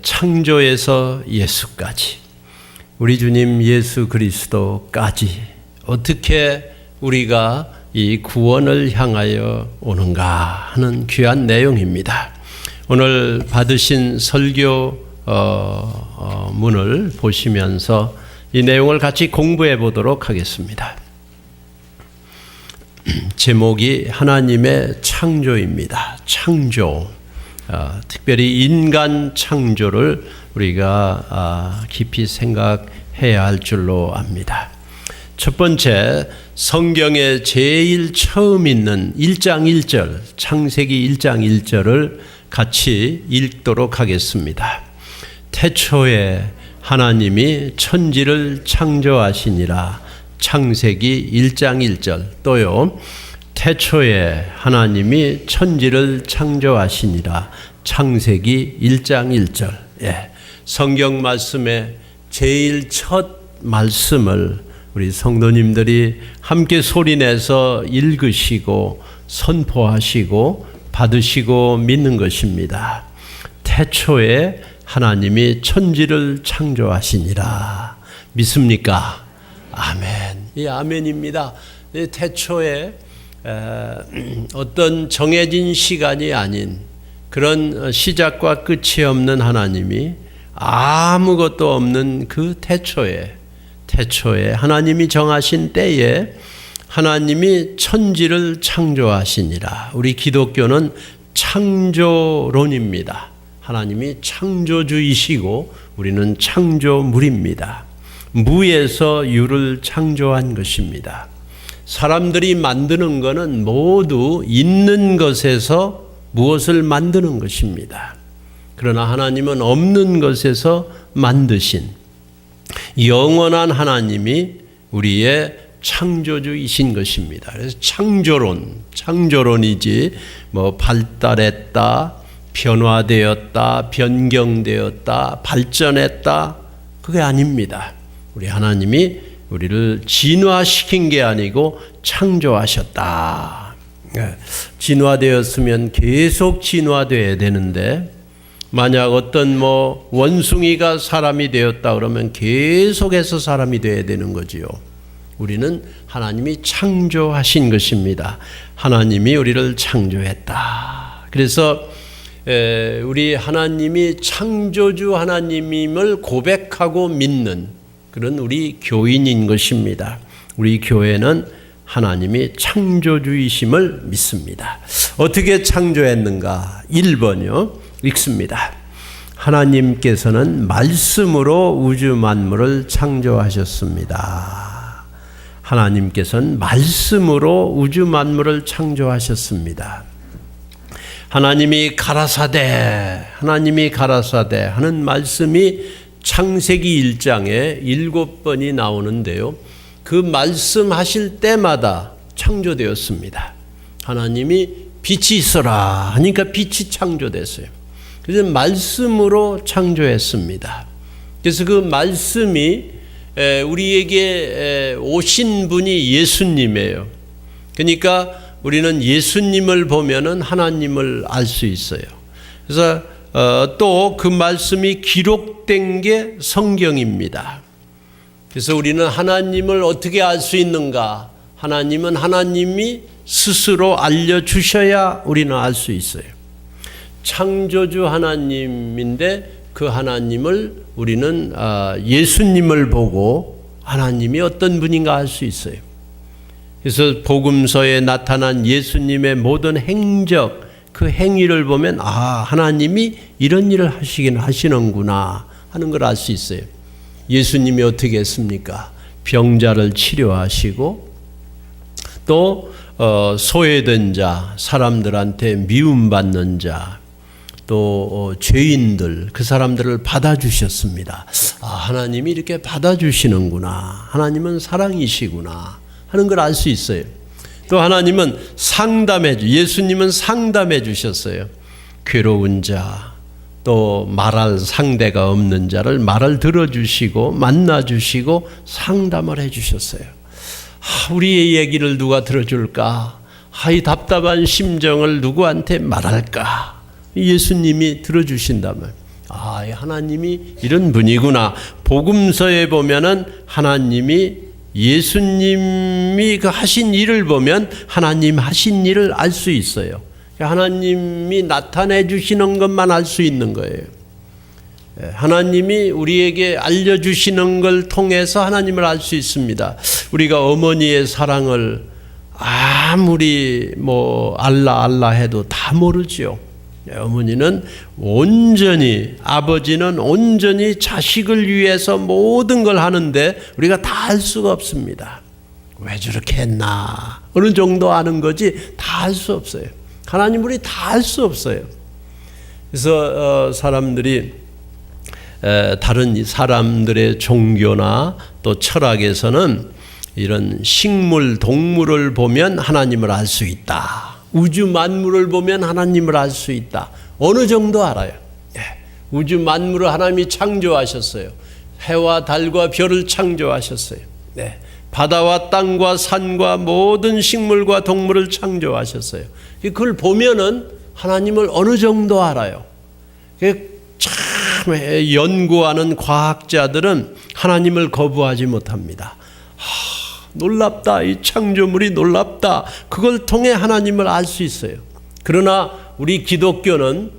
창조에서 예수까지, 우리 주님 예수 그리스도까지 어떻게 우리가 이 구원을 향하여 오는가 하는 귀한 내용입니다. 오늘 받으신 설교 문을 보시면서 이 내용을 같이 공부해 보도록 하겠습니다. 제목이 하나님의 창조입니다. 창조. 특별히 인간 창조를 우리가 깊이 생각해야 할 줄로 압니다. 첫 번째, 성경에 제일 처음 있는 1장 1절, 창세기 1장 1절을 같이 읽도록 하겠습니다. 태초에 하나님이 천지를 창조하시니라. 창세기 1장 1절. 또요, 태초에 하나님이 천지를 창조하시니라. 창세기 1장 1절. 예, 성경 말씀의 제일 첫 말씀을 우리 성도님들이 함께 소리내서 읽으시고 선포하시고 받으시고 믿는 것입니다. 태초에 하나님이 천지를 창조하시니라. 믿습니까? 아멘. 이 아멘입니다. 태초에 어떤 정해진 시간이 아닌 그런 시작과 끝이 없는 하나님이 아무것도 없는 그 태초에 하나님이 정하신 때에 하나님이 천지를 창조하시니라. 우리 기독교는 창조론입니다. 하나님이 창조주이시고 우리는 창조물입니다. 무에서 유를 창조한 것입니다. 사람들이 만드는 것은 모두 있는 것에서 무엇을 만드는 것입니다. 그러나 하나님은 없는 것에서 만드신 영원한 하나님이 우리의 창조주이신 것입니다. 그래서 창조론이지 뭐 발달했다, 변화되었다, 변경되었다, 발전했다, 그게 아닙니다. 우리 하나님이 우리를 진화시킨 게 아니고 창조하셨다. 진화되었으면 계속 진화되어야 되는데, 만약 어떤 원숭이가 사람이 되었다 그러면 계속해서 사람이 되어야 되는 거지요. 우리는 하나님이 창조하신 것입니다. 하나님이 우리를 창조했다. 그래서 우리 하나님이 창조주 하나님임을 고백하고 믿는 그런 우리 교인인 것입니다. 우리 교회는 하나님이 창조주이심을 믿습니다. 어떻게 창조했는가? 1번이요. 읽습니다. 하나님께서는 말씀으로 우주 만물을 창조하셨습니다. 하나님께서는 말씀으로 우주 만물을 창조하셨습니다. 하나님이 가라사대 하는 말씀이 창세기 1장에 7번이 나오는데요. 그 말씀하실 때마다 창조되었습니다. 하나님이 빛이 있어라 하니까 빛이 창조됐어요. 그래서 말씀으로 창조했습니다. 그래서 그 말씀이 우리에게 오신 분이 예수님이에요. 그러니까 우리는 예수님을 보면은 하나님을 알 수 있어요. 그래서 또 그 말씀이 기록된 게 성경입니다. 그래서 우리는 하나님을 어떻게 알 수 있는가? 하나님은 하나님이 스스로 알려주셔야 우리는 알 수 있어요. 창조주 하나님인데 그 하나님을 우리는 예수님을 보고 하나님이 어떤 분인가 알 수 있어요. 그래서 복음서에 나타난 예수님의 모든 행적, 그 행위를 보면 하나님이 이런 일을 하시는구나 하는 걸 알 수 있어요. 예수님이 어떻게 했습니까? 병자를 치료하시고 또 소외된 자, 사람들한테 미움받는 자, 또 죄인들, 그 사람들을 받아주셨습니다. 하나님이 이렇게 받아주시는구나, 하나님은 사랑이시구나 하는 걸 알 수 있어요. 또 하나님은 예수님은 상담해 주셨어요. 괴로운 자, 또 말할 상대가 없는 자를 말을 들어주시고 만나주시고 상담을 해주셨어요. 우리의 얘기를 누가 들어줄까? 이 답답한 심정을 누구한테 말할까? 예수님이 들어주신다면 하나님이 이런 분이구나. 복음서에 보면은 하나님이 예수님이 그 하신 일을 보면 하나님 하신 일을 알 수 있어요. 하나님이 나타내 주시는 것만 알 수 있는 거예요. 하나님이 우리에게 알려주시는 걸 통해서 하나님을 알 수 있습니다. 우리가 어머니의 사랑을 아무리 알라 해도 다 모르지요. 어머니는 온전히, 아버지는 온전히 자식을 위해서 모든 걸 하는데 우리가 다 알 수가 없습니다. 왜 저렇게 했나? 어느 정도 아는 거지 다 알 수 없어요. 하나님 우리 다 알 수 없어요. 그래서 사람들이 다른 사람들의 종교나 또 철학에서는 이런 식물, 동물을 보면 하나님을 알 수 있다. 우주 만물을 보면 하나님을 알 수 있다. 어느 정도 알아요. 우주 만물을 하나님이 창조하셨어요. 해와 달과 별을 창조하셨어요. 바다와 땅과 산과 모든 식물과 동물을 창조하셨어요. 그걸 보면은 하나님을 어느 정도 알아요. 참 연구하는 과학자들은 하나님을 거부하지 못합니다. 놀랍다. 이 창조물이 놀랍다. 그걸 통해 하나님을 알 수 있어요. 그러나 우리 기독교는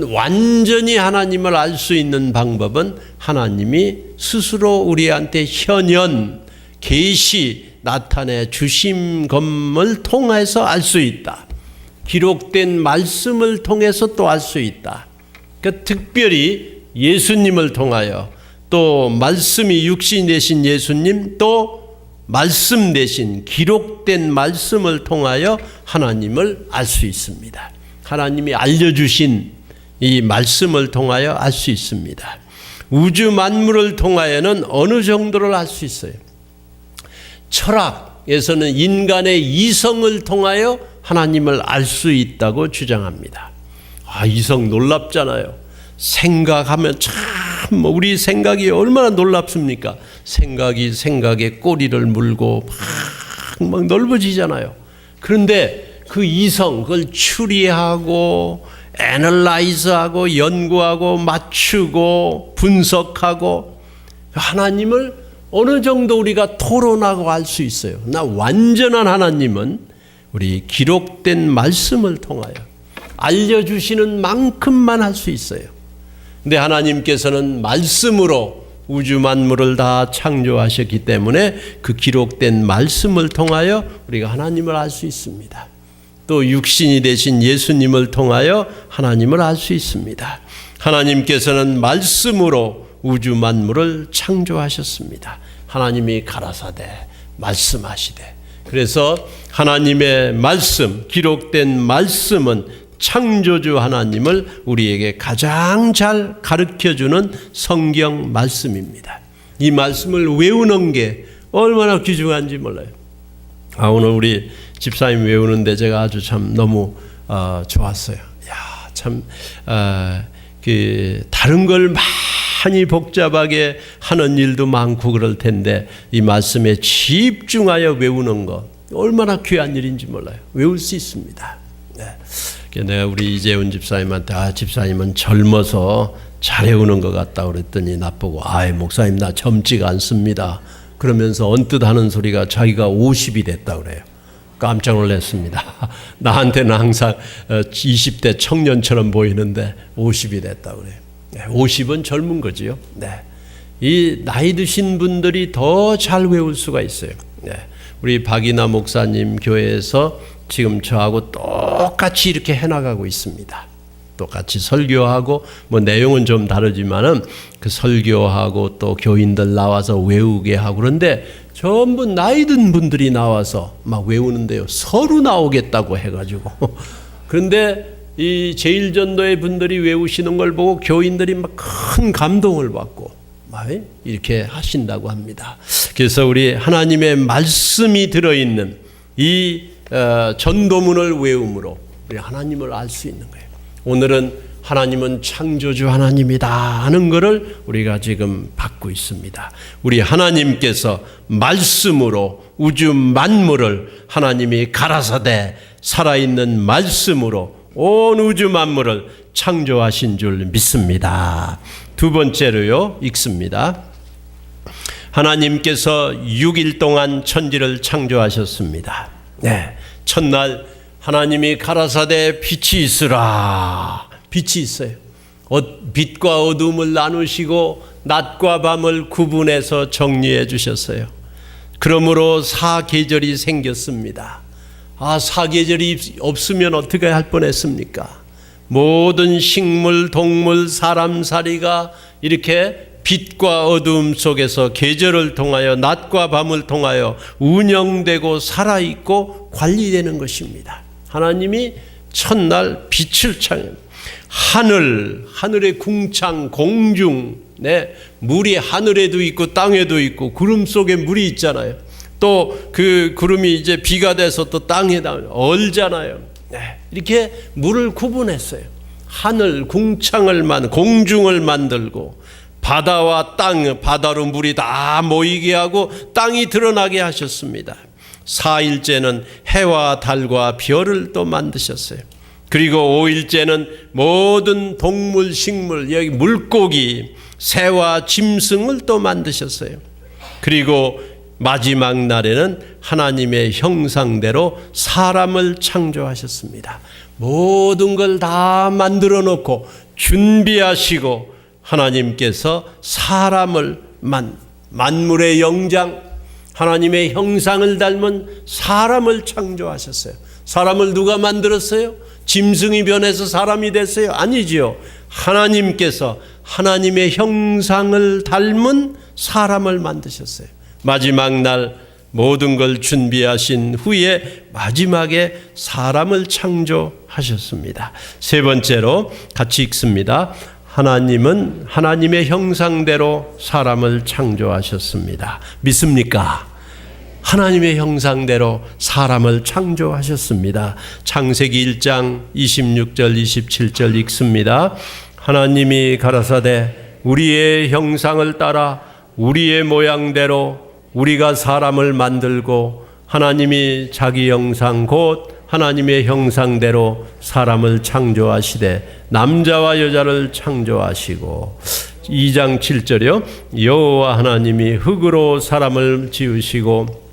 완전히 하나님을 알 수 있는 방법은 하나님이 스스로 우리한테 현현, 계시, 나타내 주신 것을 통해서 알 수 있다. 기록된 말씀을 통해서 또 알 수 있다. 그러니까 특별히 예수님을 통하여, 또 말씀이 육신이 되신 예수님, 또 말씀 대신 기록된 말씀을 통하여 하나님을 알 수 있습니다. 하나님이 알려주신 이 말씀을 통하여 알 수 있습니다. 우주 만물을 통하여는 어느 정도를 알 수 있어요. 철학에서는 인간의 이성을 통하여 하나님을 알 수 있다고 주장합니다. 이성 놀랍잖아요. 생각하면 참 우리 생각이 얼마나 놀랍습니까? 생각이 생각에 꼬리를 물고 막 넓어지잖아요. 그런데 그 이성, 그걸 추리하고 애널라이즈하고 연구하고 맞추고 분석하고 하나님을 어느 정도 우리가 토론하고 알 수 있어요. 완전한 하나님은 우리 기록된 말씀을 통하여 알려주시는 만큼만 할 수 있어요. 근데 하나님께서는 말씀으로 우주 만물을 다 창조하셨기 때문에 그 기록된 말씀을 통하여 우리가 하나님을 알 수 있습니다. 또 육신이 되신 예수님을 통하여 하나님을 알 수 있습니다. 하나님께서는 말씀으로 우주 만물을 창조하셨습니다. 하나님이 가라사대 말씀하시되, 그래서 하나님의 말씀, 기록된 말씀은 창조주 하나님을 우리에게 가장 잘 가르쳐주는 성경 말씀입니다. 이 말씀을 외우는 게 얼마나 귀중한지 몰라요. 오늘 우리 집사님 외우는데 제가 아주 참 너무 좋았어요. 다른 걸 많이 복잡하게 하는 일도 많고 그럴 텐데 이 말씀에 집중하여 외우는 거 얼마나 귀한 일인지 몰라요. 외울 수 있습니다. 내가 우리 이재훈 집사님한테 집사님은 젊어서 잘 외우는 것 같다 그랬더니 나보고 목사님 나 젊지가 않습니다. 그러면서 언뜻 하는 소리가 자기가 50이 됐다 그래요. 깜짝 놀랐습니다. 나한테는 항상 20대 청년처럼 보이는데 50이 됐다 그래요. 50은 젊은 거지요. 이 나이 드신 분들이 더 잘 외울 수가 있어요. 우리 박이나 목사님 교회에서 지금 저하고 똑같이 이렇게 해나가고 있습니다. 똑같이 설교하고 내용은 좀 다르지만은 그 설교하고 또 교인들 나와서 외우게 하고 그런데 전부 나이 든 분들이 나와서 막 외우는데요. 서로 나오겠다고 해가지고 그런데 이 제일전도의 분들이 외우시는 걸 보고 교인들이 막 큰 감동을 받고 막 이렇게 하신다고 합니다. 그래서 우리 하나님의 말씀이 들어있는 이 전도문을 외움으로 우리 하나님을 알 수 있는 거예요. 오늘은 하나님은 창조주 하나님이다 하는 것을 우리가 지금 받고 있습니다. 우리 하나님께서 말씀으로 우주 만물을 하나님이 가라사대 살아있는 말씀으로 온 우주 만물을 창조하신 줄 믿습니다. 두 번째로요, 읽습니다. 하나님께서 6일 동안 천지를 창조하셨습니다. 네, 첫날 하나님이 가라사대 빛이 있으라. 빛이 있어요. 빛과 어둠을 나누시고 낮과 밤을 구분해서 정리해 주셨어요. 그러므로 사계절이 생겼습니다. 사계절이 없으면 어떻게 할 뻔했습니까? 모든 식물, 동물, 사람살이가 이렇게 빛과 어둠 속에서 계절을 통하여 낮과 밤을 통하여 운영되고 살아있고 관리되는 것입니다. 하나님이 첫날 빛을 하늘의 궁창, 공중, 물이 하늘에도 있고 땅에도 있고 구름 속에 물이 있잖아요. 또 그 구름이 이제 비가 돼서 또 땅에 얼잖아요. 이렇게 물을 구분했어요. 하늘, 궁창을 공중을 만들고 바다와 땅, 바다로 물이 다 모이게 하고 땅이 드러나게 하셨습니다. 4일째는 해와 달과 별을 또 만드셨어요. 그리고 5일째는 모든 동물, 식물, 여기 물고기, 새와 짐승을 또 만드셨어요. 그리고 마지막 날에는 하나님의 형상대로 사람을 창조하셨습니다. 모든 걸 다 만들어 놓고 준비하시고 하나님께서 사람을 만물의 영장, 하나님의 형상을 닮은 사람을 창조하셨어요. 사람을 누가 만들었어요? 짐승이 변해서 사람이 됐어요? 아니지요. 하나님께서 하나님의 형상을 닮은 사람을 만드셨어요. 마지막 날 모든 걸 준비하신 후에 마지막에 사람을 창조하셨습니다. 세 번째로 같이 읽습니다. 하나님은 하나님의 형상대로 사람을 창조하셨습니다. 믿습니까? 하나님의 형상대로 사람을 창조하셨습니다. 창세기 1장 26절 27절 읽습니다. 하나님이 가라사대 우리의 형상을 따라 우리의 모양대로 우리가 사람을 만들고 하나님이 자기 형상 곧 하나님의 형상대로 사람을 창조하시되 남자와 여자를 창조하시고 2장 7절이요. 여호와 하나님이 흙으로 사람을 지으시고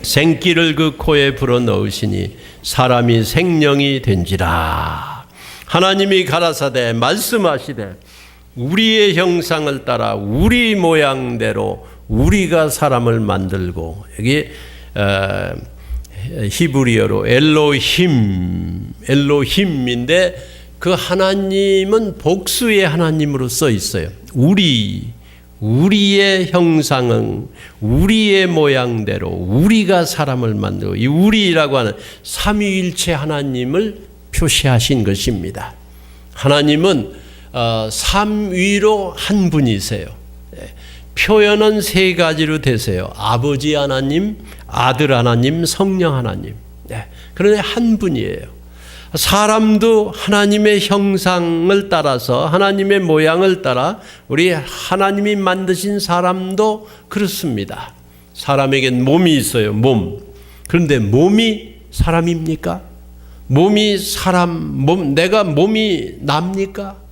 생기를 그 코에 불어넣으시니 사람이 생명이 된지라. 하나님이 가라사대 말씀하시되 우리의 형상을 따라 우리 모양대로 우리가 사람을 만들고, 여기 히브리어로 엘로힘인데 그 하나님은 복수의 하나님으로 써 있어요. 우리의 형상은 우리의 모양대로 우리가 사람을 만들고, 이 우리라고 하는 삼위일체 하나님을 표시하신 것입니다. 하나님은 삼위로 한 분이세요. 표현은 세 가지로 되세요. 아버지 하나님, 아들 하나님, 성령 하나님. 그런데 한 분이에요. 사람도 하나님의 형상을 따라서 하나님의 모양을 따라 우리 하나님이 만드신 사람도 그렇습니다. 사람에겐 몸이 있어요. 몸. 그런데 몸이 사람입니까? 몸이 내가 몸이 납니까?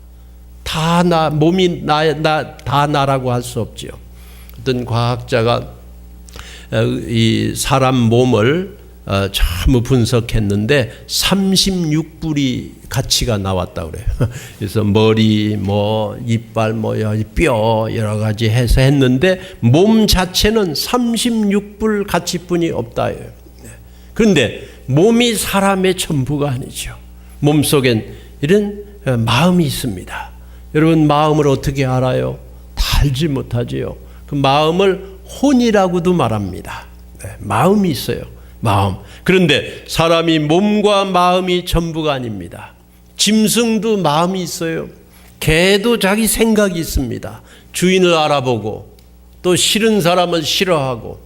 몸이 다 나라고 할 수 없지요. 어떤 과학자가 이 사람 몸을 전부 분석했는데 36불이 가치가 나왔다 그래요. 그래서 머리, 이빨, 뼈 여러 가지 해서 했는데 몸 자체는 36불 가치뿐이 없다. 그런데 몸이 사람의 전부가 아니죠. 몸 속엔 이런 마음이 있습니다. 여러분 마음을 어떻게 알아요? 다 알지 못하지요. 그 마음을 혼이라고도 말합니다. 마음이 있어요. 마음. 그런데 사람이 몸과 마음이 전부가 아닙니다. 짐승도 마음이 있어요. 개도 자기 생각이 있습니다. 주인을 알아보고 또 싫은 사람은 싫어하고,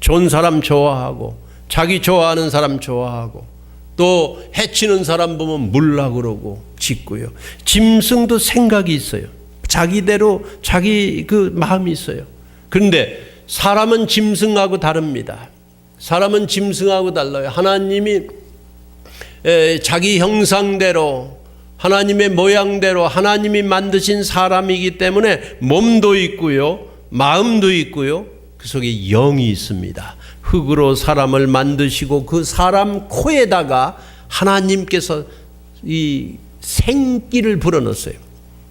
좋은 사람 좋아하고, 자기 좋아하는 사람 좋아하고, 또 해치는 사람 보면 물라 그러고 짖고요. 짐승도 생각이 있어요. 자기대로 자기 그 마음이 있어요. 그런데 사람은 짐승하고 다릅니다. 사람은 짐승하고 달라요. 하나님이 자기 형상대로 하나님의 모양대로 하나님이 만드신 사람이기 때문에 몸도 있고요, 마음도 있고요, 그 속에 영이 있습니다. 흙으로 사람을 만드시고 그 사람 코에다가 하나님께서 이 생기를 불어넣었어요.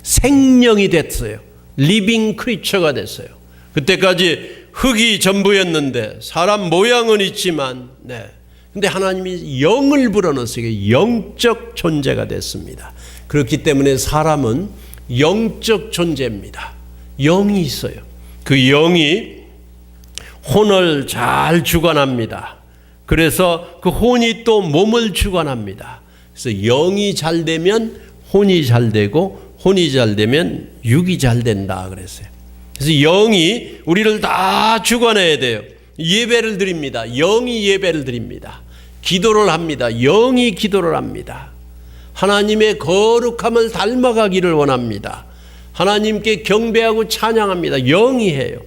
생명이 됐어요. 리빙 크리처가 됐어요. 그때까지 흙이 전부였는데 사람 모양은 있지만, 근데 하나님이 영을 불어넣었어요. 영적 존재가 됐습니다. 그렇기 때문에 사람은 영적 존재입니다. 영이 있어요. 그 영이 혼을 잘 주관합니다. 그래서 그 혼이 또 몸을 주관합니다. 그래서 영이 잘 되면 혼이 잘 되고 혼이 잘 되면 육이 잘 된다 그랬어요. 그래서 영이 우리를 다 주관해야 돼요. 예배를 드립니다. 영이 예배를 드립니다. 기도를 합니다. 영이 기도를 합니다. 하나님의 거룩함을 닮아가기를 원합니다. 하나님께 경배하고 찬양합니다. 영이 해요.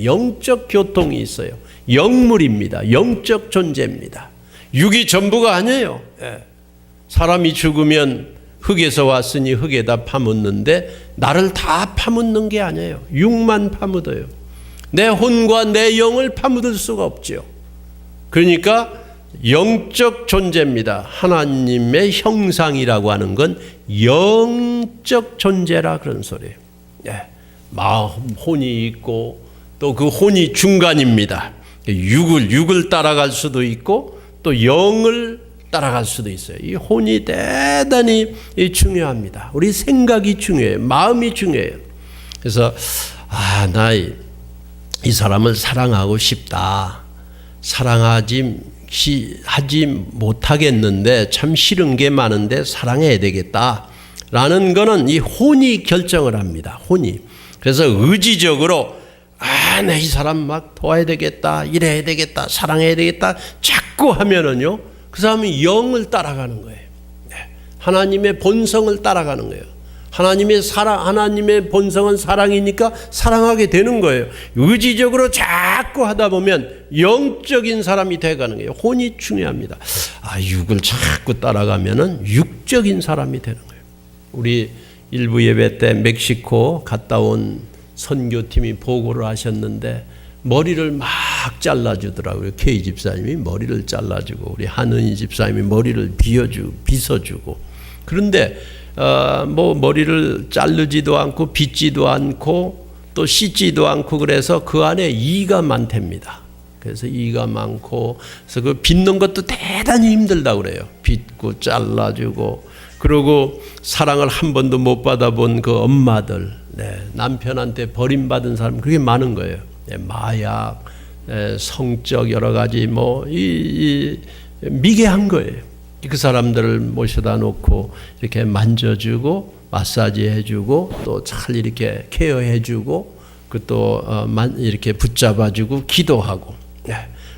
영적 교통이 있어요. 영물입니다. 영적 존재입니다. 육이 전부가 아니에요. 사람이 죽으면 흙에서 왔으니 흙에다 파묻는데 나를 다 파묻는 게 아니에요. 육만 파묻어요. 내 혼과 내 영을 파묻을 수가 없죠. 그러니까 영적 존재입니다. 하나님의 형상이라고 하는 건 영적 존재라 그런 소리예요. 마음, 혼이 있고 또 그 혼이 중간입니다. 육을 따라갈 수도 있고 또 영을 따라갈 수도 있어요. 이 혼이 대단히 중요합니다. 우리 생각이 중요해요. 마음이 중요해요. 그래서 나 이 사람을 사랑하고 싶다. 사랑하지 못하겠는데 참 싫은 게 많은데 사랑해야 되겠다라는 거는 이 혼이 결정을 합니다. 혼이. 그래서 의지적으로 나 이 사람 막 도와야 되겠다, 이래야 되겠다, 사랑해야 되겠다 자꾸 하면은요, 그 사람은 영을 따라가는 거예요. 하나님의 본성을 따라가는 거예요. 하나님의 본성은 사랑이니까 사랑하게 되는 거예요. 의지적으로 자꾸 하다 보면 영적인 사람이 돼가는 거예요. 혼이 중요합니다. 육을 자꾸 따라가면은 육적인 사람이 되는 거예요. 우리 일부 예배 때 멕시코 갔다 온 선교팀이 보고를 하셨는데 머리를 막 잘라주더라고요. K 집사님이 머리를 잘라주고 우리 한은희 집사님이 머리를 빗어주고 그런데 머리를 자르지도 않고 빗지도 않고 또 씻지도 않고 그래서 그 안에 이가 많답니다. 그래서 이가 많고 그래서 그 빗는 것도 대단히 힘들다고 그래요. 빗고 잘라주고 그리고 사랑을 한 번도 못 받아본 그 엄마들, 남편한테 버림받은 사람 그렇게 많은 거예요. 마약, 성적 여러 가지 미개한 거예요. 그 사람들을 모셔다 놓고 이렇게 만져주고 마사지 해주고 또 잘 이렇게 케어해주고 또 이렇게 붙잡아주고 기도하고.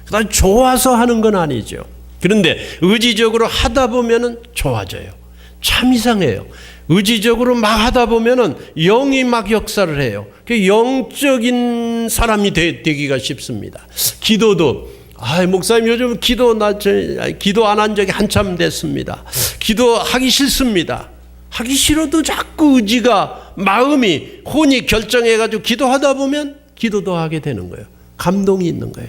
그다음 좋아서 하는 건 아니죠. 그런데 의지적으로 하다 보면은 좋아져요. 참 이상해요. 의지적으로 막 하다 보면은 영이 막 역사를 해요. 그 영적인 사람이 되기가 쉽습니다. 기도도 목사님 요즘 기도 안 한 적이 한참 됐습니다. 기도하기 싫습니다. 하기 싫어도 자꾸 의지가 마음이 혼이 결정해가지고 기도하다 보면 기도도 하게 되는 거예요. 감동이 있는 거예요.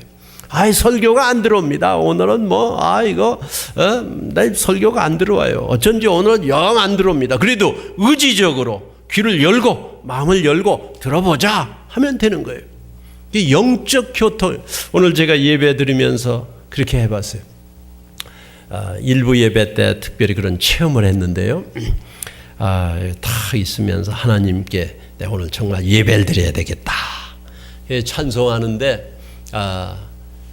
설교가 안 들어옵니다. 오늘은 나 설교가 안 들어와요. 어쩐지 오늘은 영 안 들어옵니다. 그래도 의지적으로 귀를 열고 마음을 열고 들어보자 하면 되는 거예요. 이 영적 교통. 오늘 제가 예배 드리면서 그렇게 해봤어요. 일부 예배 때 특별히 그런 체험을 했는데요. 다 있으면서 하나님께 내가 오늘 정말 예배를 드려야 되겠다. 찬송하는데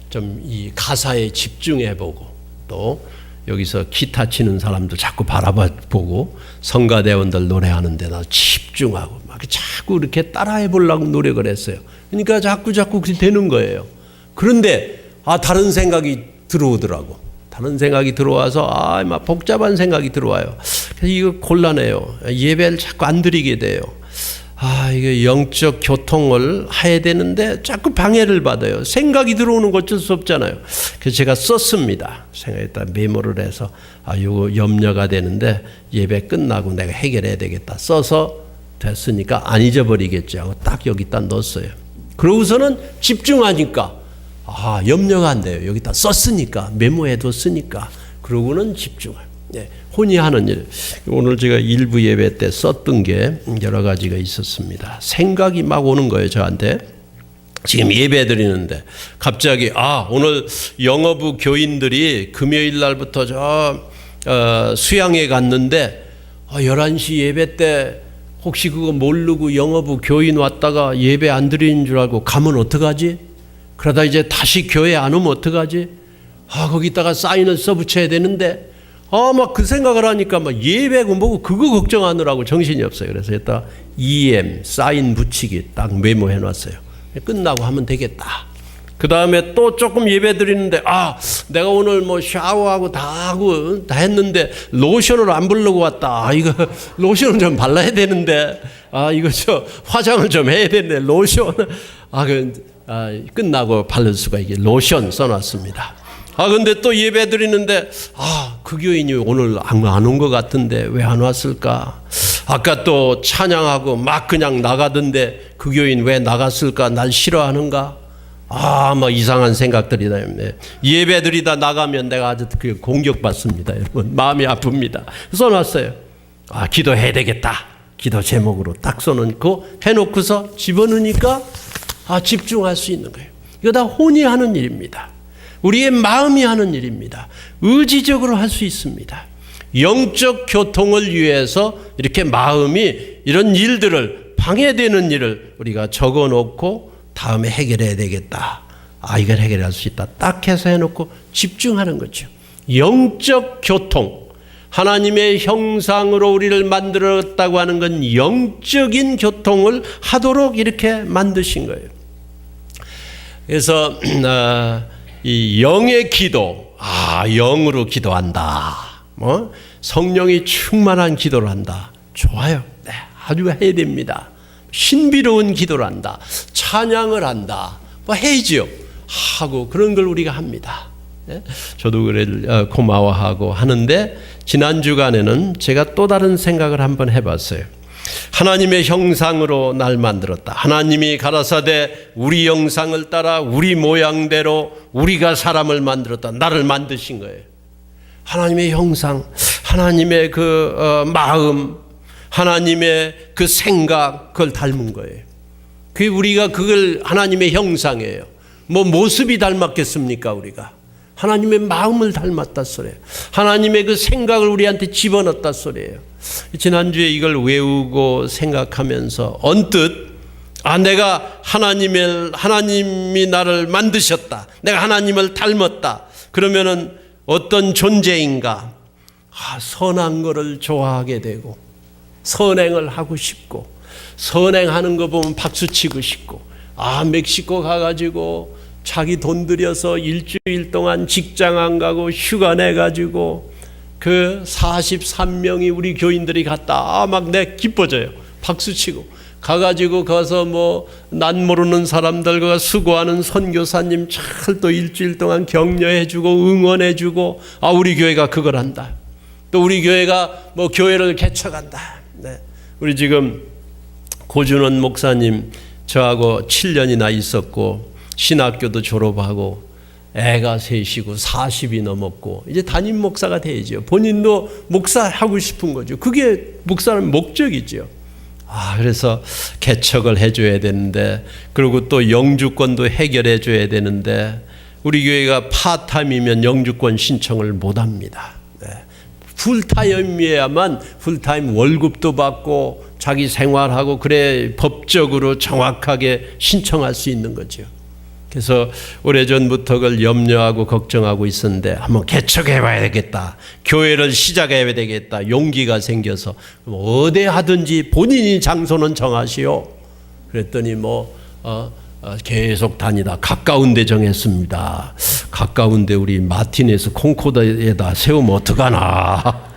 좀 이 가사에 집중해보고 또 여기서 기타 치는 사람도 자꾸 바라보고 성가대원들 노래하는데 나 집중하고 막 자꾸 이렇게 따라해보려고 노력을 했어요. 그러니까 자꾸 그렇게 되는 거예요. 그런데 다른 생각이 들어오더라고. 다른 생각이 들어와서 막 복잡한 생각이 들어와요. 그래서 이거 곤란해요. 예배를 자꾸 안 드리게 돼요. 이게 영적 교통을 해야 되는데 자꾸 방해를 받아요. 생각이 들어오는 거 어쩔 수 없잖아요. 그래서 제가 썼습니다. 생각했다 메모를 해서 이거 염려가 되는데 예배 끝나고 내가 해결해야 되겠다. 써서 됐으니까 안 잊어버리겠지 하고 딱 여기다 넣었어요. 그러고서는 집중하니까 염려가 안 돼요. 여기다 썼으니까 메모해뒀으니까 그러고는 집중해요. 혼이 하는 일. 오늘 제가 일부 예배 때 썼던 게 여러 가지가 있었습니다. 생각이 막 오는 거예요, 저한테. 지금 예배 드리는데 갑자기 오늘 영어부 교인들이 금요일 날부터 수양회 갔는데 11시 예배 때 혹시 그거 모르고 영어부 교인 왔다가 예배 안 드리는 줄 알고 가면 어떡하지? 그러다 이제 다시 교회 안 오면 어떡하지? 거기다가 사인을 써붙여야 되는데 막 그 생각을 하니까 막 예배고 뭐고 그거 걱정하느라고 정신이 없어요. 그래서 일단 EM 사인 붙이기 딱 메모해 놨어요. 끝나고 하면 되겠다. 그 다음에 또 조금 예배 드리는데 내가 오늘 뭐 샤워하고 다 했는데 로션을 안 바르고 왔다. 이거 로션을 좀 발라야 되는데 이거 화장을 좀 해야 되는데 로션 끝나고 바를 수가 있게 로션 써놨습니다. 근데 또 예배 드리는데 그 교인이 오늘 안 온 것 같은데 왜 안 왔을까? 아까 또 찬양하고 막 그냥 나가던데 그 교인 왜 나갔을까? 날 싫어하는가? 막 이상한 생각들이 나요. 예배 드리다 나가면 내가 아주 공격받습니다. 여러분 마음이 아픕니다. 써놨어요. 기도해야 되겠다. 기도 제목으로 딱 써놓고 해놓고서 집어넣으니까 집중할 수 있는 거예요. 이거 다 혼이 하는 일입니다. 우리의 마음이 하는 일입니다. 의지적으로 할 수 있습니다. 영적 교통을 위해서 이렇게 마음이 이런 일들을 방해되는 일을 우리가 적어놓고 다음에 해결해야 되겠다. 이걸 해결할 수 있다. 딱 해서 해놓고 집중하는 거죠. 영적 교통. 하나님의 형상으로 우리를 만들었다고 하는 건 영적인 교통을 하도록 이렇게 만드신 거예요. 그래서 이 영의 기도, 영으로 기도한다. 성령이 충만한 기도를 한다. 좋아요. 아주 해야 됩니다. 신비로운 기도를 한다. 찬양을 한다. 해야지요. 하고 그런 걸 우리가 합니다. 저도 그래 고마워하고 하는데 지난 주간에는 제가 또 다른 생각을 한번 해봤어요. 하나님의 형상으로 날 만들었다. 하나님이 가라사대 우리 형상을 따라 우리 모양대로 우리가 사람을 만들었다. 나를 만드신 거예요. 하나님의 형상, 하나님의 그 마음, 하나님의 그 생각, 그걸 닮은 거예요. 그게 우리가 그걸 하나님의 형상이에요. 뭐 모습이 닮았겠습니까 우리가? 하나님의 마음을 닮았다 소리예요. 하나님의 그 생각을 우리한테 집어넣었다 소리예요. 지난주에 이걸 외우고 생각하면서 언뜻 내가 하나님이 나를 만드셨다. 내가 하나님을 닮았다. 그러면은 어떤 존재인가? 선한 거를 좋아하게 되고 선행을 하고 싶고 선행하는 거 보면 박수치고 싶고 멕시코 가가지고 자기 돈 들여서 일주일 동안 직장 안 가고 휴가 내가지고 그 43명이 우리 교인들이 갔다. 막 내 기뻐져요. 박수치고 가가지고 가서 뭐 난 모르는 사람들과 수고하는 선교사님 잘 또 일주일 동안 격려해주고 응원해주고 우리 교회가 그걸 한다. 또 우리 교회가 뭐 교회를 개척한다. 우리 지금 고준원 목사님 저하고 7년이나 있었고 신학교도 졸업하고 애가 셋이고 40이 넘었고 이제 담임 목사가 돼야죠. 본인도 목사하고 싶은 거죠. 그게 목사는 목적이죠. 그래서 개척을 해줘야 되는데 그리고 또 영주권도 해결해 줘야 되는데 우리 교회가 파타임이면 영주권 신청을 못합니다. 풀타임이어야만 풀타임 월급도 받고 자기 생활하고 그래 법적으로 정확하게 신청할 수 있는 거죠. 그래서 오래전부터 그걸 염려하고 걱정하고 있었는데 한번 개척해봐야 되겠다. 교회를 시작해야 되겠다. 용기가 생겨서 어디 하든지 본인이 장소는 정하시오. 그랬더니 계속 다니다 가까운 데 정했습니다. 가까운데 우리 마틴에서 콩코드에다 세우면 어떡하나.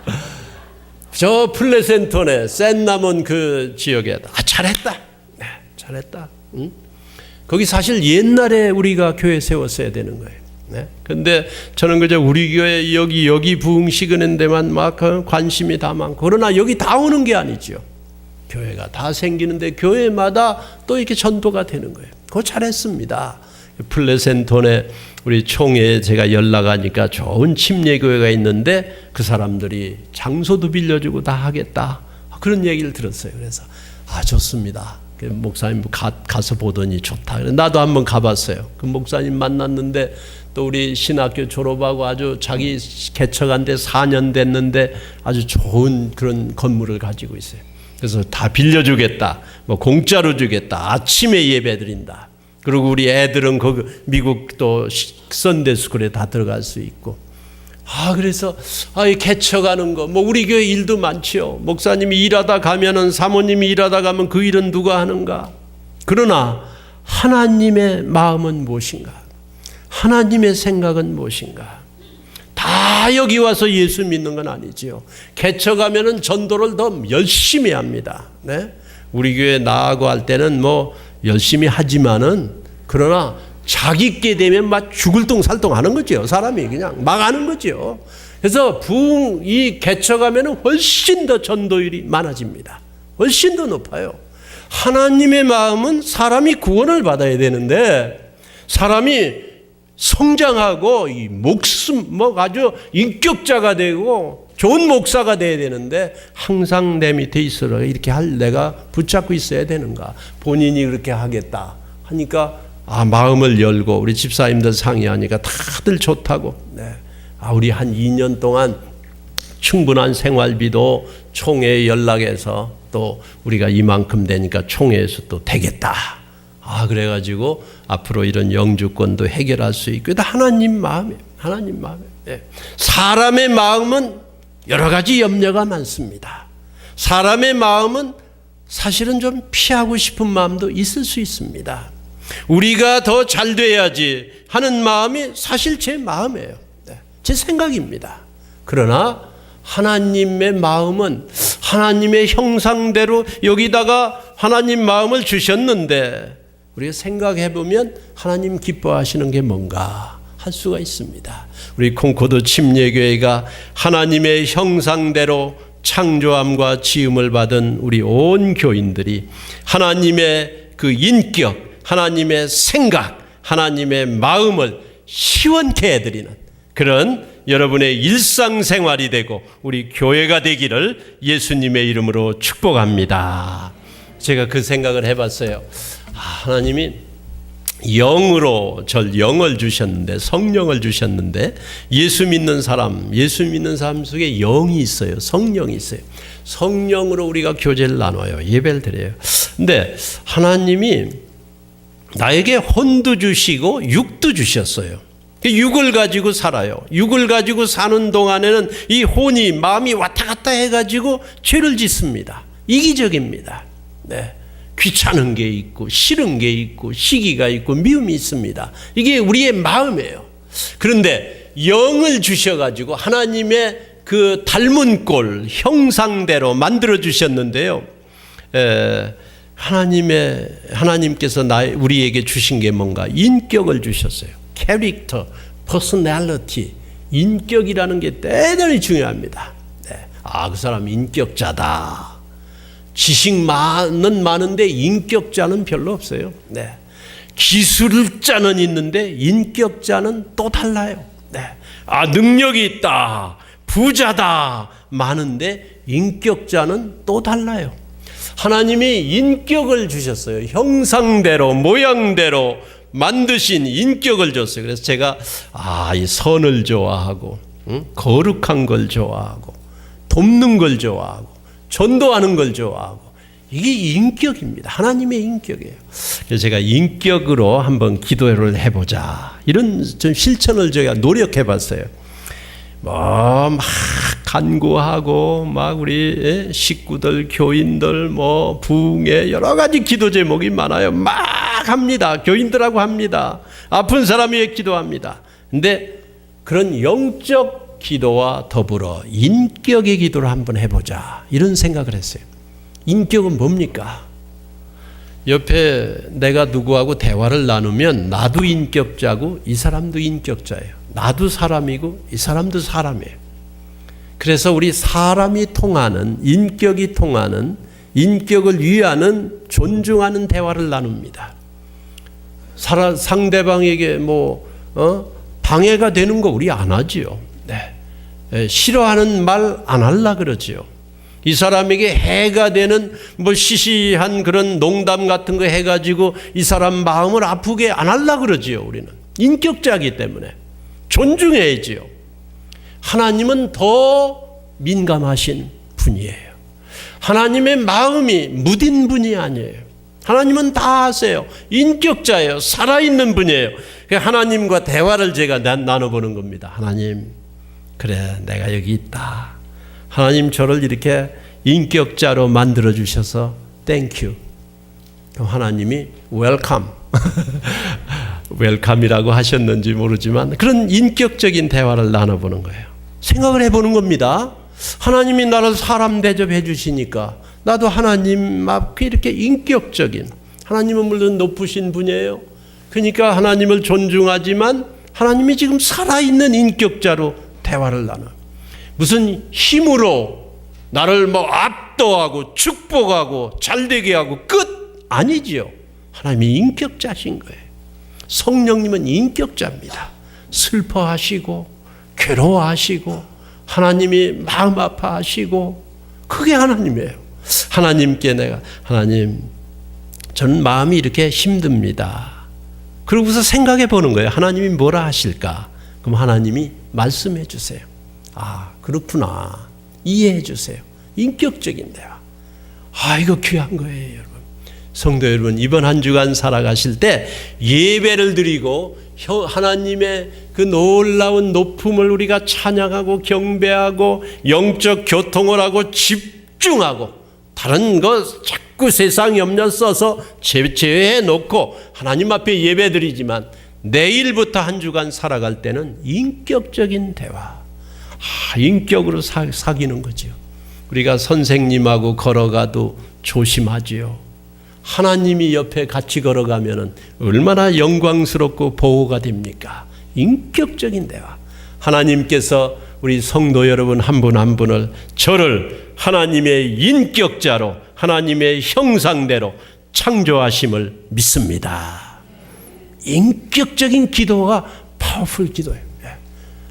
저 플레센톤에 샌나몬 그 지역에 잘했다. 네, 잘했다. 응? 거기 사실 옛날에 우리가 교회 세웠어야 되는 거예요. 네. 근데 저는 그저 우리 교회 여기 부흥시키는 데만 막 관심이 다 많고, 그러나 여기 다 오는 게 아니죠. 교회가 다 생기는데 교회마다 또 이렇게 전도가 되는 거예요. 그거 잘했습니다. 플레센톤에 우리 총회에 제가 연락하니까 좋은 침례교회가 있는데 그 사람들이 장소도 빌려주고 다 하겠다, 그런 얘기를 들었어요. 그래서 좋습니다. 목사님 가서 보더니 좋다. 나도 한번 가봤어요. 그 목사님 만났는데 또 우리 신학교 졸업하고 아주 자기 개척한 데 4년 됐는데 아주 좋은 그런 건물을 가지고 있어요. 그래서 다 빌려주겠다, 뭐 공짜로 주겠다, 아침에 예배 드린다. 그리고 우리 애들은 거기 미국 또 선데스쿨에 다 들어갈 수 있고. 그래서 이 개척하는 거, 뭐 우리 교회 일도 많지요. 목사님이 일하다 가면은, 사모님이 일하다 가면 그 일은 누가 하는가? 그러나 하나님의 마음은 무엇인가? 하나님의 생각은 무엇인가? 다 여기 와서 예수 믿는 건 아니지요. 개척하면은 전도를 더 열심히 합니다. 네? 우리 교회 나하고 할 때는 뭐 열심히 하지만은, 그러나 자기께 되면 막 죽을 똥 살똥 하는 거죠. 사람이 그냥 막 하는 거죠. 그래서 이 개척하면은 훨씬 더 전도율이 많아집니다. 훨씬 더 높아요. 하나님의 마음은 사람이 구원을 받아야 되는데, 사람이 성장하고 이 목숨 아주 인격자가 되고 좋은 목사가 돼야 되는데, 항상 내 밑에 있으라 이렇게 내가 붙잡고 있어야 되는가? 본인이 그렇게 하겠다 하니까 마음을 열고 우리 집사님들 상의하니까 다들 좋다고. 네. 우리 한 2년 동안 충분한 생활비도 총회에 연락해서 또 우리가 이만큼 되니까 총회에서 또 되겠다. 그래가지고 앞으로 이런 영주권도 해결할 수 있고. 하나님 마음이에요. 하나님 마음이에요. 네. 사람의 마음은 여러 가지 염려가 많습니다. 사람의 마음은 사실은 좀 피하고 싶은 마음도 있을 수 있습니다. 우리가 더 잘 돼야지 하는 마음이 사실 제 마음이에요. 제 생각입니다. 그러나 하나님의 마음은 하나님의 형상대로 여기다가 하나님 마음을 주셨는데, 우리가 생각해 보면 하나님 기뻐하시는 게 뭔가 할 수가 있습니다. 우리 콩코드 침례교회가 하나님의 형상대로 창조함과 지음을 받은 우리 온 교인들이 하나님의 그 인격, 하나님의 생각, 하나님의 마음을 시원케 해드리는 그런 여러분의 일상생활이 되고 우리 교회가 되기를 예수님의 이름으로 축복합니다. 제가 그 생각을 해봤어요. 하나님이 영으로 영을 주셨는데, 성령을 주셨는데, 예수 믿는 사람 속에 영이 있어요. 성령이 있어요. 성령으로 우리가 교제를 나눠요. 예배를 드려요. 근데 하나님이 나에게 혼도 주시고 육도 주셨어요. 육을 가지고 살아요. 육을 가지고 사는 동안에는 이 혼이, 마음이 왔다 갔다 해가지고 죄를 짓습니다. 이기적입니다. 네. 귀찮은 게 있고 싫은 게 있고 시기가 있고 미움이 있습니다. 이게 우리의 마음이에요. 그런데 영을 주셔가지고 하나님의 그 닮은 꼴, 형상대로 만들어 주셨는데요. 하나님께서 우리에게 주신 게 뭔가? 인격을 주셨어요. 캐릭터, 퍼스널리티, 인격이라는 게 대단히 중요합니다. 네. 그 사람 인격자다. 지식만은 많은데 인격자는 별로 없어요. 네. 기술자는 있는데 인격자는 또 달라요. 네. 능력이 있다, 부자다, 많은데 인격자는 또 달라요. 하나님이 인격을 주셨어요. 형상대로, 모양대로 만드신 인격을 줬어요. 그래서 제가 이 선을 좋아하고, 거룩한 걸 좋아하고, 돕는 걸 좋아하고, 전도하는 걸 좋아하고, 이게 인격입니다. 하나님의 인격이에요. 그래서 제가 인격으로 한번 기도를 해보자, 이런 좀 실천을 제가 노력해봤어요. 막 간구하고 막 우리 식구들, 교인들, 부흥회 여러 가지 기도 제목이 많아요. 막 합니다. 교인들하고 합니다. 아픈 사람 위해 기도합니다. 근데 그런 영적 기도와 더불어 인격의 기도를 한번 해보자, 이런 생각을 했어요. 인격은 뭡니까? 옆에 내가 누구하고 대화를 나누면 나도 인격자고 이 사람도 인격자예요. 나도 사람이고 이 사람도 사람이에요. 그래서 우리 사람이 통하는, 인격이 통하는, 인격을 위하는, 존중하는 대화를 나눕니다. 상대방에게 방해가 되는 거 우리 안 하지요. 네. 싫어하는 말 안 하려 그러지요. 이 사람에게 해가 되는 시시한 그런 농담 같은 거 해가지고 이 사람 마음을 아프게 안 하려 그러지요. 우리는 인격자이기 때문에 존중해야지요. 하나님은 더 민감하신 분이에요. 하나님의 마음이 무딘 분이 아니에요. 하나님은 다 아세요. 인격자예요. 살아있는 분이에요. 하나님과 대화를 제가 나눠보는 겁니다. 하나님, 그래, 내가 여기 있다. 하나님 저를 이렇게 인격자로 만들어주셔서 땡큐. 그럼 하나님이 웰컴. 웰컴이라고 하셨는지 모르지만 그런 인격적인 대화를 나눠보는 거예요. 생각을 해보는 겁니다. 하나님이 나를 사람 대접해 주시니까 나도 하나님 앞에 이렇게 인격적인, 하나님은 물론 높으신 분이에요. 그러니까 하나님을 존중하지만 하나님이 지금 살아있는 인격자로 대화를 나눠. 무슨 힘으로 나를 압도하고 축복하고 잘되게 하고 끝 아니지요. 하나님이 인격자신 거예요. 성령님은 인격자입니다. 슬퍼하시고 괴로워하시고 하나님이 마음 아파하시고 그게 하나님이에요. 하나님께 하나님, 저는 마음이 이렇게 힘듭니다. 그러고서 생각해 보는 거예요. 하나님이 뭐라 하실까? 그럼 하나님이 말씀해 주세요. 아, 그렇구나. 이해해 주세요. 인격적인 대화. 이거 귀한 거예요, 여러분. 성도 여러분, 이번 한 주간 살아가실 때 예배를 드리고 하나님의 그 놀라운 높음을 우리가 찬양하고 경배하고 영적 교통을 하고 집중하고, 다른 거 자꾸 세상 염려 써서 제외해 놓고 하나님 앞에 예배 드리지만 내일부터 한 주간 살아갈 때는 인격적인 대화, 인격으로 사귀는 거죠. 우리가 선생님하고 걸어가도 조심하지요. 하나님이 옆에 같이 걸어가면 얼마나 영광스럽고 보호가 됩니까? 인격적인 대화. 하나님께서 우리 성도 여러분 한 분 한 분을, 저를 하나님의 인격자로, 하나님의 형상대로 창조하심을 믿습니다. 인격적인 기도가 파워풀 기도예요.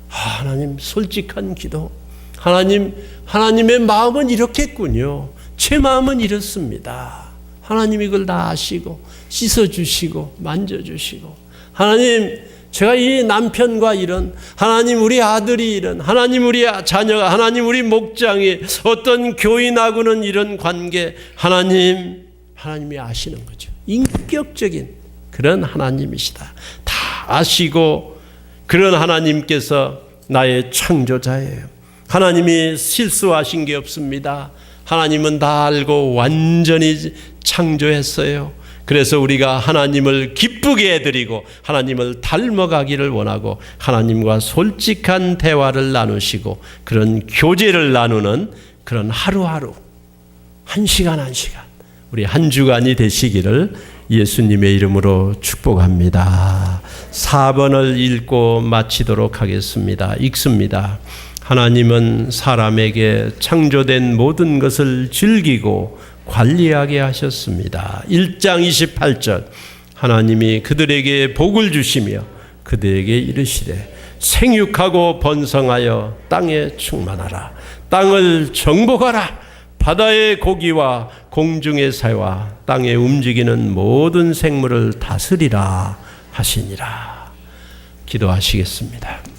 하나님, 솔직한 기도. 하나님의 마음은 이렇겠군요. 제 마음은 이렇습니다. 하나님 이걸 다 아시고 씻어주시고 만져주시고, 하나님, 제가 이 남편과 이런, 하나님 우리 아들이 이런, 하나님 우리 자녀가, 하나님 우리 목장이, 어떤 교인하고는 이런 관계, 하나님이 아시는 거죠. 인격적인 그런 하나님이시다. 다 아시고, 그런 하나님께서 나의 창조자예요. 하나님이 실수하신 게 없습니다. 하나님은 다 알고 완전히 창조했어요. 그래서 우리가 하나님을 기쁘게 해드리고 하나님을 닮아가기를 원하고 하나님과 솔직한 대화를 나누시고 그런 교제를 나누는 그런 하루하루, 한 시간 한 시간, 우리 한 주간이 되시기를 예수님의 이름으로 축복합니다. 4번을 읽고 마치도록 하겠습니다. 읽습니다. 하나님은 사람에게 창조된 모든 것을 즐기고 관리하게 하셨습니다. 1장 28절, 하나님이 그들에게 복을 주시며 그들에게 이르시되 생육하고 번성하여 땅에 충만하라. 땅을 정복하라. 바다의 고기와 공중의 새와 땅에 움직이는 모든 생물을 다스리라 하시니라. 기도하시겠습니다.